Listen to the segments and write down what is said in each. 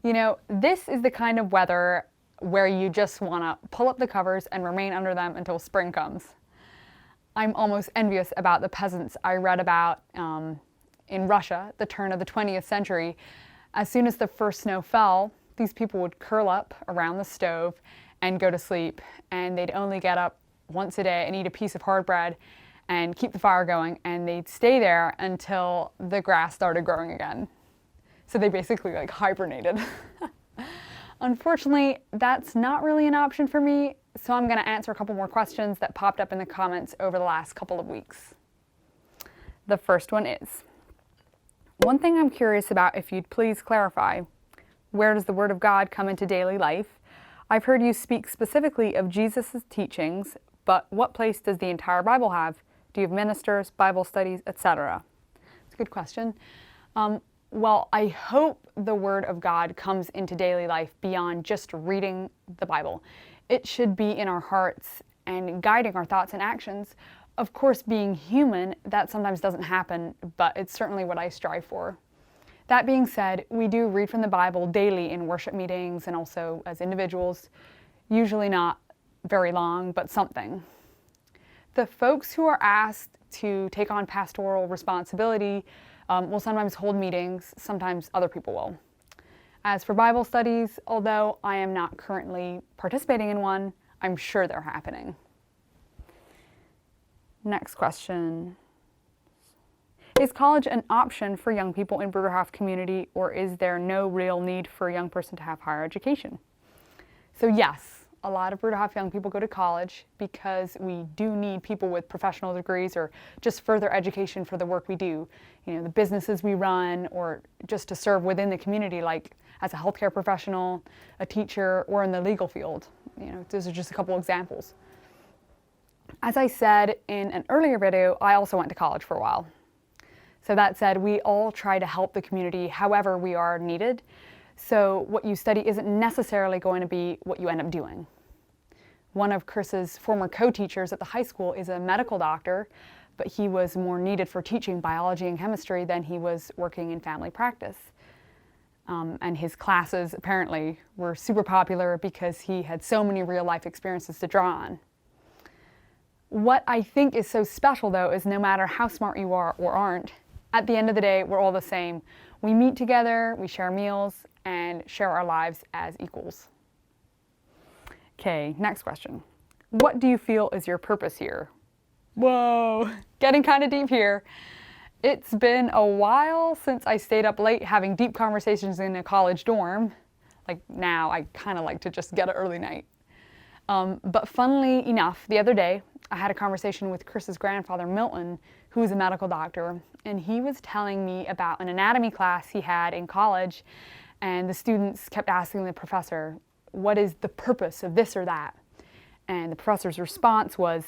You know, this is the kind of weather where you just want to pull up the covers and remain under them until spring comes. I'm almost envious about the peasants I read about in Russia, the turn of the 20th century. As soon as the first snow fell, these people would curl up around the stove and go to sleep, and they'd only get up once a day and eat a piece of hard bread and keep the fire going, and they'd stay there until the grass started growing again. So they basically like hibernated. Unfortunately, that's not really an option for me, so I'm going to answer a couple more questions that popped up in the comments over the last couple of weeks. The first one is, one thing I'm curious about, if you'd please clarify, where does the Word of God come into daily life? I've heard you speak specifically of Jesus' teachings, but what place does the entire Bible have? Do you have ministers, Bible studies, etc.? It's a good question. Well, I hope the Word of God comes into daily life beyond just reading the Bible. It should be in our hearts and guiding our thoughts and actions. Of course, being human, that sometimes doesn't happen, but it's certainly what I strive for. That being said, we do read from the Bible daily in worship meetings and also as individuals, usually not very long, but something. The folks who are asked to take on pastoral responsibility will sometimes hold meetings, sometimes other people will. As for Bible studies, although I am not currently participating in one, I'm sure they're happening. Next question. Is college an option for young people in Bruderhof community, or is there no real need for a young person to have higher education? So yes, a lot of Bruderhof young people go to college because we do need people with professional degrees or just further education for the work we do. You know, the businesses we run, or just to serve within the community, like as a healthcare professional, a teacher, or in the legal field. You know, those are just a couple examples. As I said in an earlier video, I also went to college for a while. So that said, we all try to help the community however we are needed. So what you study isn't necessarily going to be what you end up doing. One of Chris's former co-teachers at the high school is a medical doctor, but he was more needed for teaching biology and chemistry than he was working in family practice. And his classes apparently were super popular because he had so many real-life experiences to draw on. What I think is so special, though, is no matter how smart you are or aren't, at the end of the day, we're all the same. We meet together, we share meals, and share our lives as equals. Okay, next question. What do you feel is your purpose here? Whoa, getting kind of deep here. It's been a while since I stayed up late having deep conversations in a college dorm. Like now, I kind of like to just get an early night. But funnily enough, the other day, I had a conversation with Chris's grandfather, Milton, who is a medical doctor, and he was telling me about an anatomy class he had in college, and the students kept asking the professor, what is the purpose of this or that? And the professor's response was,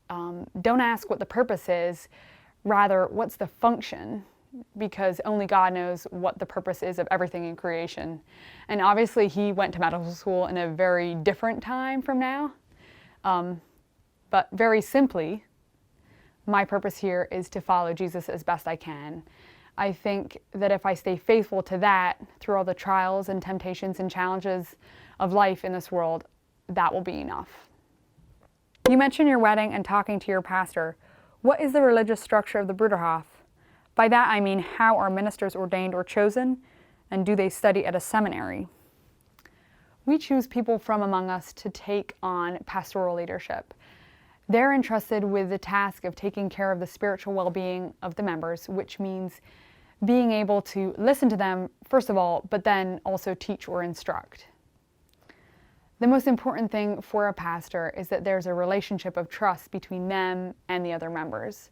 don't ask what the purpose is, rather, what's the function? Because only God knows what the purpose is of everything in creation. And obviously he went to medical school in a very different time from now. But very simply, my purpose here is to follow Jesus as best I can. I think that if I stay faithful to that through all the trials and temptations and challenges of life in this world, that will be enough. You mentioned your wedding and talking to your pastor. What is the religious structure of the Bruderhof? By that I mean, how are ministers ordained or chosen, and do they study at a seminary? We choose people from among us to take on pastoral leadership. They're entrusted with the task of taking care of the spiritual well-being of the members, which means being able to listen to them, first of all, but then also teach or instruct. The most important thing for a pastor is that there's a relationship of trust between them and the other members.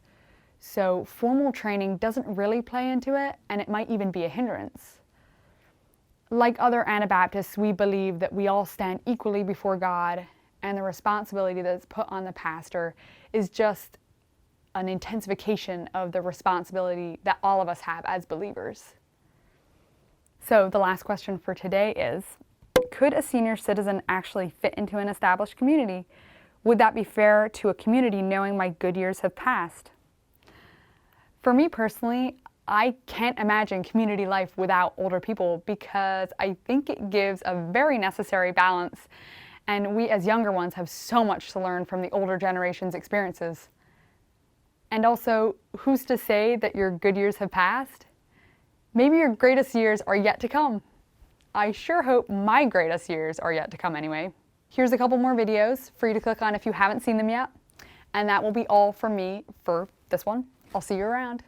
So formal training doesn't really play into it, and it might even be a hindrance. Like other Anabaptists, we believe that we all stand equally before God, and the responsibility that's put on the pastor is just an intensification of the responsibility that all of us have as believers. So the last question for today is, could a senior citizen actually fit into an established community? Would that be fair to a community knowing my good years have passed? For me personally, I can't imagine community life without older people because I think it gives a very necessary balance, and we as younger ones have so much to learn from the older generation's experiences. And also, who's to say that your good years have passed? Maybe your greatest years are yet to come. I sure hope my greatest years are yet to come anyway. Here's a couple more videos for you to click on if you haven't seen them yet. And that will be all from me for this one. I'll see you around.